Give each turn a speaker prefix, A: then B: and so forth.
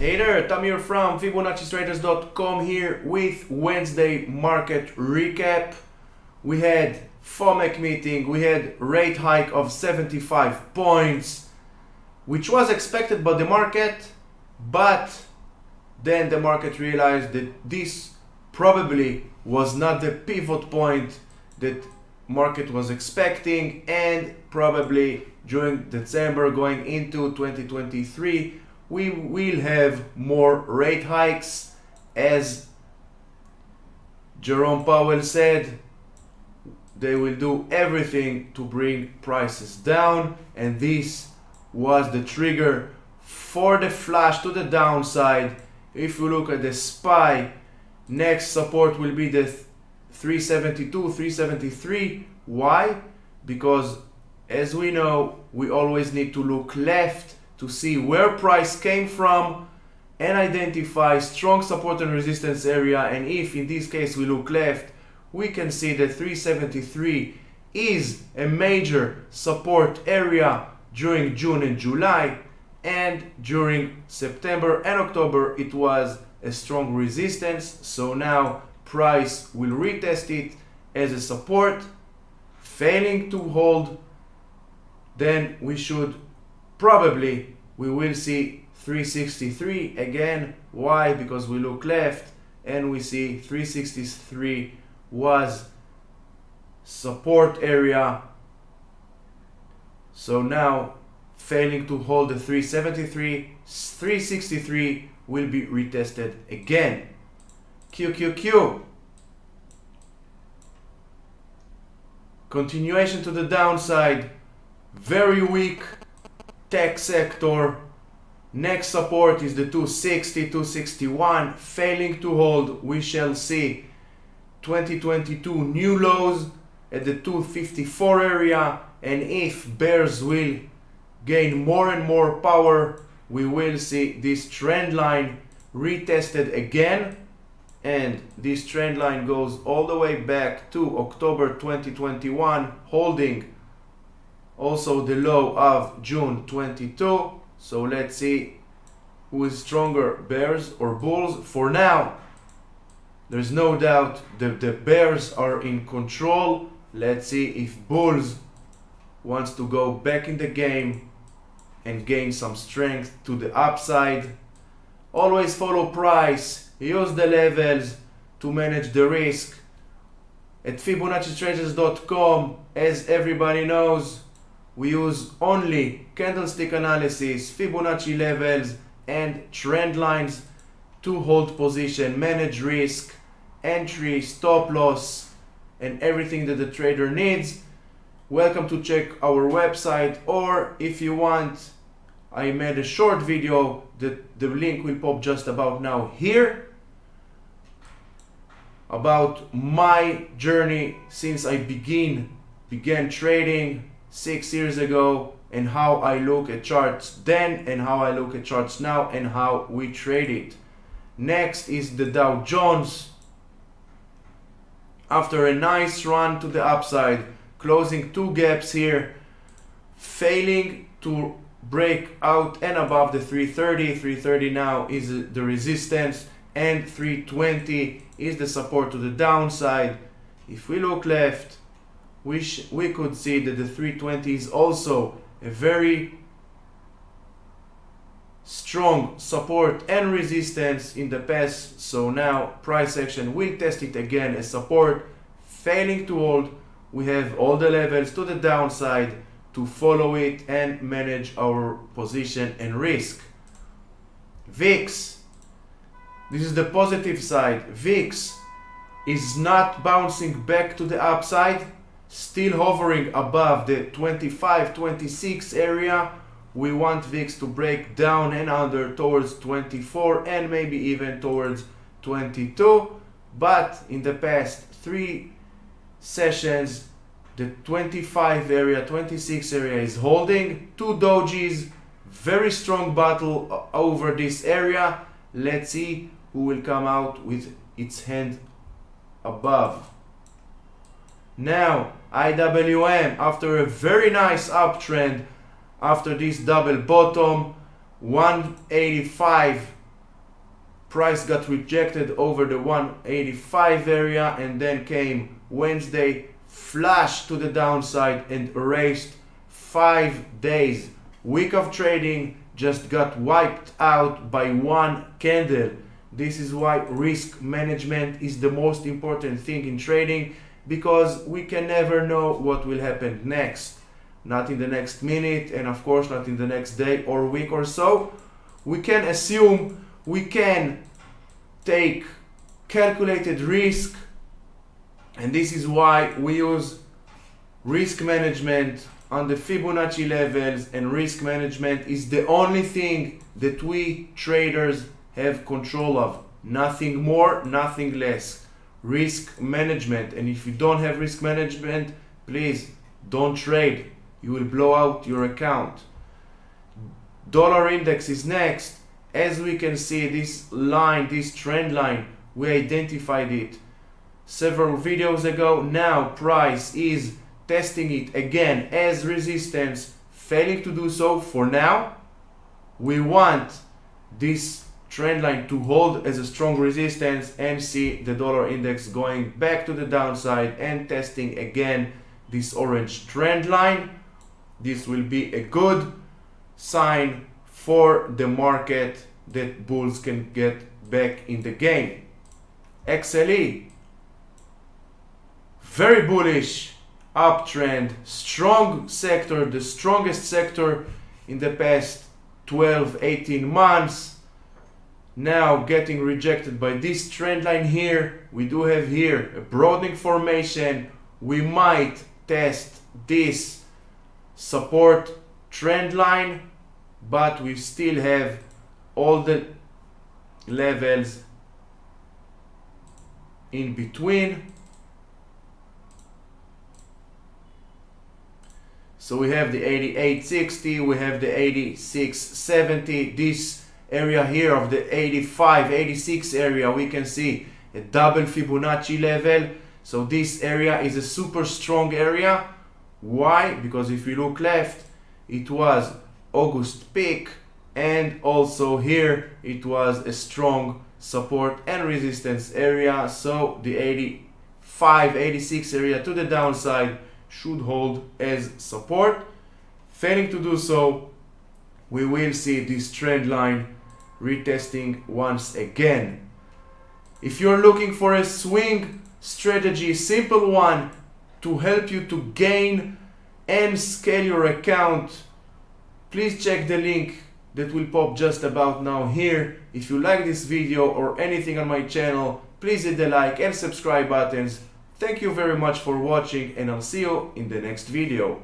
A: Hey there, Tamir from Fibonaccis-Traders.com here with Wednesday market recap. We had FOMC meeting, we had rate hike of 75 points, which was expected by the market, but then the market realized that this probably was not the pivot point that market was expecting, and probably during December going into 2023 we will have more rate hikes. As Jerome Powell said, they will do everything to bring prices down, and this was the trigger for the flash to the downside. If you look at the SPY, next support will be the 372, 373. Why? Because as we know, we always need to look left to see where price came from and identify strong support and resistance area. And if in this case we look left, we can see that 373 is a major support area during June and July, and during September and October it was a strong resistance. So now price will retest it as a support. Failing to hold, then we will see 363 again. Why? Because we look left and we see 363 was support area. So now failing to hold the 373, 363 will be retested again. QQQ. Continuation to the downside, very weak tech sector. Next support is the 260, 261. Failing to hold, we shall see 2022 new lows at the 254 area, and if bears will gain more and more power, we will see this trend line retested again. And this trend line goes all the way back to October 2021, holding also the low of June 22. So let's see who is stronger, bears or bulls. For now, there's no doubt that the bears are in control. Let's see if bulls wants to go back in the game and gain some strength to the upside. Always follow price. Use the levels to manage the risk. At Fibonaccis-Traders.com, as everybody knows, we use only candlestick analysis, Fibonacci levels and trend lines to hold position, manage risk, entry, stop loss, and everything that the trader needs. Welcome to check our website, or if you want, I made a short video that the link will pop just about now here, about my journey since I began trading 6 years ago, and how I look at charts then and how I look at charts now and how we trade it. Next is the Dow Jones. After a nice run to the upside, closing two gaps here, failing to break out and above the 330. 330 now is the resistance, and 320 is the support to the downside. If we look left, we could see that the 320 is also a very strong support and resistance in the past. So now price action will test it again as support. Failing to hold, we have all the levels to the downside to follow it and manage our position and risk. VIX, this is the positive side. VIX is not bouncing back to the upside, still hovering above the 25, 26 area. We want VIX to break down and under towards 24 and maybe even towards 22. But in the past 3 sessions, the 25 area, 26 area is holding. 2 dojis, very strong battle over this area. Let's see who will come out with its hand above. Now IWM, after a very nice uptrend, after this double bottom, 185 price got rejected over the 185 area, and then came Wednesday, flash to the downside and erased 5 days. Week of trading just got wiped out by one candle. This is why risk management is the most important thing in trading, because we can never know what will happen next. Not in the next minute, and of course not in the next day or week or so. We can assume, we can take calculated risk, and this is why we use risk management on the Fibonacci levels, and risk management is the only thing that we traders have control of. Nothing more, nothing less. Risk management. And if you don't have risk management, please don't trade. You will blow out your account. Dollar index is next. As we can see, this line, this trend line, we identified it several videos ago. Now price is testing it again as resistance, failing to do so for now. We want this trend line to hold as a strong resistance and see the dollar index going back to the downside and testing again this orange trend line. This will be a good sign for the market that bulls can get back in the game. XLE, very bullish uptrend, strong sector, the strongest sector in the past 12-18 months. Now getting rejected by this trend line here. We do have here a broadening formation. We might test this support trend line, but we still have all the levels in between. So we have the 88.60, we have the 86.70, this area here of the 85, 86 area, we can see a double Fibonacci level. So this area is a super strong area. Why? Because if you look left, it was August peak, and also here it was a strong support and resistance area. So the 85, 86 area to the downside should hold as support. Failing to do so, we will see this trend line retesting once again. If you're looking for a swing strategy, simple one to help you to gain and scale your account, please check the link that will pop just about now here. If you like this video or anything on my channel, please hit the like and subscribe buttons. Thank you very much for watching, and I'll see you in the next video.